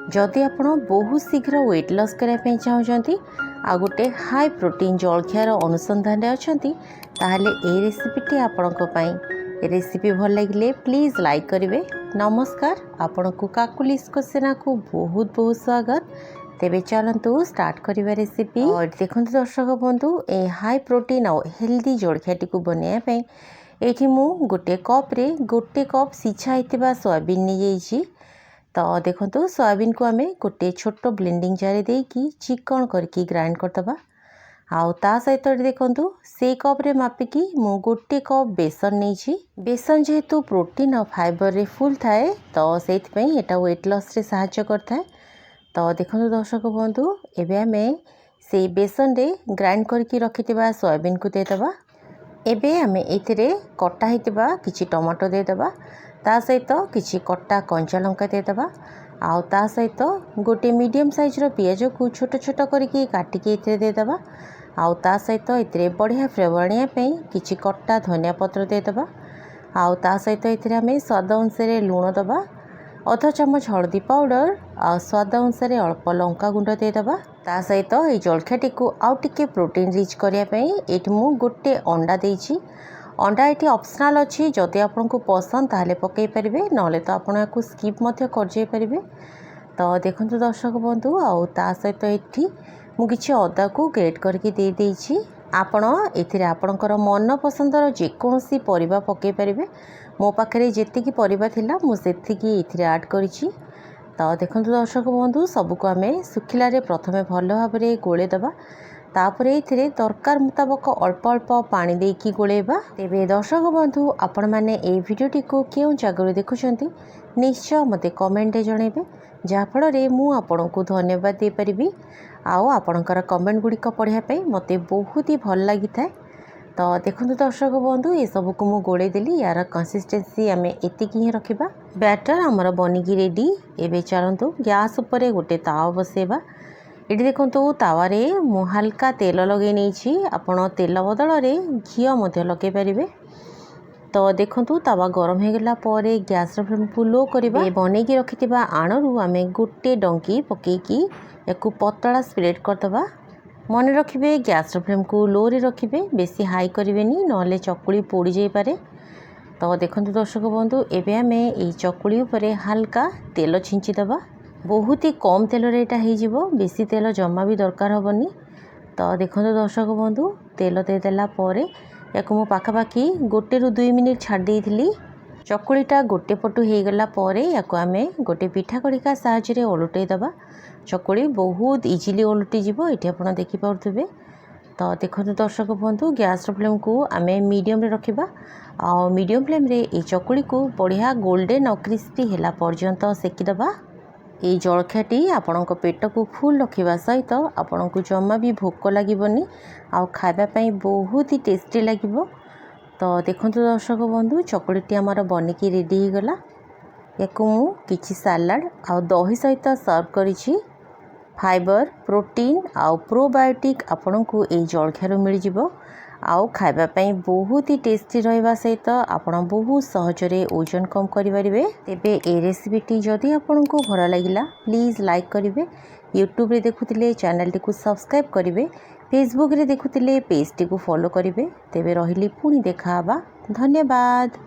जदि आपण बहुत शीघ्र वेट लॉस करने चाहते आ गोटे हाई प्रोटीन जलखियार अनुसंधान अच्छा ताहले ए रेसिपीटी आपण रेसिपी भल लगे प्लीज लाइक करेंगे। नमस्कार, आपण को काकुलिस क्वेश्चन को बहुत बहुत स्वागत। तेबे चलतु स्टार्ट करिबा रेसिपी। और देखो दर्शक बंधु, ए हाई प्रोटीन और हेल्दी जलखियाटी को बनाया ये मु गोटे कप सिझा होता सोयाबीन नहीं जाइए। तो देखो सोयाबीन को आम गोटे छोट ब्लेंडिंग जार देकी चिकन करके ग्राइंड करदे। आउ ता सहित देखो से कप्रे मापिकी मु गोटे कप बेसन नहीं। बेसन जेहेतु प्रोटीन और फाइबर रे फुल थाए तो से वेट लॉस रे सहायता करता है। तो देखो दर्शक बंधु, एबे आमे से बेसन रे ग्राइंड करके रखिथिबा सोयाबीन को देदेबा। एबे आमे एथिरे कटा हितबा किछि टमाटो देदेबा, ता सहित किछि कटा कंचा लंका देदेबा। आउ ता सहित गोटे मीडियम साइज रो पियाज को छोट छोट करके काटिके एथिरे देदेबा। आउ ता सहित एथिरे बढ़िया फ्लेवर आनिया पई किछि कटा धनिया पत्र देदेबा। आउ ता सहित एथिरे आमे स्वाद अनुसार लूण दबा, आधा चामच हल्दी पाउडर आ स्वाद अनुसार अल्प लंका गुंड देदेबा। ता सहित ये जलखियाटी को आउ टिके प्रोटीन रिच करने एठी मु गोटे अंडा देइछि। अंडा ये ऑप्शनल अच्छी, जदि आपको पसंद ताहले पकई पारे, ना तो आपको या स्किप कर पारे। तो देखो दर्शक बंधु, आउ ता सहित ये मुझे अदा को ग्रेट करके दे देइछि। आपण एथिरे आपणकर मन पसंदर जेकोसी परिबा पकई पारे। मो पाखे जेतिकी परिबा थिला मु सेतिकी एथिरे ऐड करिछि। तो देखो दर्शक बंधु, सबको आम सुखिलारे प्रथमे भल भाव में गोलेदबा, तापर ये दरकार मुताबक अल्प अल्प पानी देकी गोलेबा। तेबे दर्शक बंधु, आपण मैंने ये भिडियोटी को क्यों जगह देखुंट निश्चय मत कमेंट जनइबे, जहाँफल मु आपण को धन्यवाद दे पारिबी। आउ आपणकर कमेंट गुड़िक पढ़ाई मत बहुत ही भल लगी था। तो देखो दर्शक बंधु, ये सब को मु गोले देली। यार कंसिस्टेंसी आम एतिक ही रखा। बैटर आमर बनिकी रेडी। एबे चलतु गैस उपरे गोटे तावा बसेबा। ये देखो तावारे मु हल्का तेल लगे नहीं, आपण तेल बदल में घी लगे पारे। तो देखो तावा गरम हो गला गैस फ्लेम को लो करबा। बनईकी रखिथिबा आणरू आमे गोटे डंकी पकेकी याकू पतला स्प्रेड करदबा। मन रखिबे गैस फ्लेम को लो रे रखिबे, बेसी हाई करिवेनी नहले चकुली पोड़ी जाई पारे। तो देखो दर्शक बंधु, एबे आमे ए चकुली उपरे हल्का तेल छिंची दबा। बहुत ही कम तेल रे एटा हो जिवो, बेसी तेल जमा भी दरकार हबनी। तो देखो दर्शक बंधु, तेल दे देला परे याकू मो पाखापाखी 1 ରୁ 2 मिनिट छाड़ देइथिली। चकुलीटा गोटे पटु हो गला परे याकू आमे गोटे पिठा कड़िका साहाय्य ओलटई दबा। चकुली बहुत इजिली ओलटि जिवो, एठी आपण देखि पाउथबे। तो देखो दर्शक बंधु, गैस फ्लेम को आमे मीडियम रे रखिबा। आ मीडियम फ्लेम रे ए चकुली को बढ़िया गोल्डन और क्रिस्पी होला पर्यंत सेकी दबा। ये जलखियाटी आपण पेट को फुल रखा सहित आपण को जमा भी भोक लगनी, आ खावाई बहुत ही टेस्टी लगे। तो देखो दर्शक बंधु, चकुलीटी आमर बनिकी रेडी हो गला। याकू मु किछि सालाड आ दही सहित सर्व करिछि। फाइबर, प्रोटीन आउ प्रोबायोटिक आपण को ये जलखियार मिल जिवो। आउ खावाई बहुत ही टेस्टी रहा सहित आपण बहुत सहजरे ओजन कम करें। तेबे ए रेसिपीटी जदि आपन को भल लगिला प्लीज लाइक करेंगे। यूट्यूब रे देखुतिले चैनल टी को सब्सक्राइब करेंगे। फेसबुक रे देखुतिले पेज टी को फॉलो करेंगे। तेबे रहिली पुणी देखा। धन्यवाद।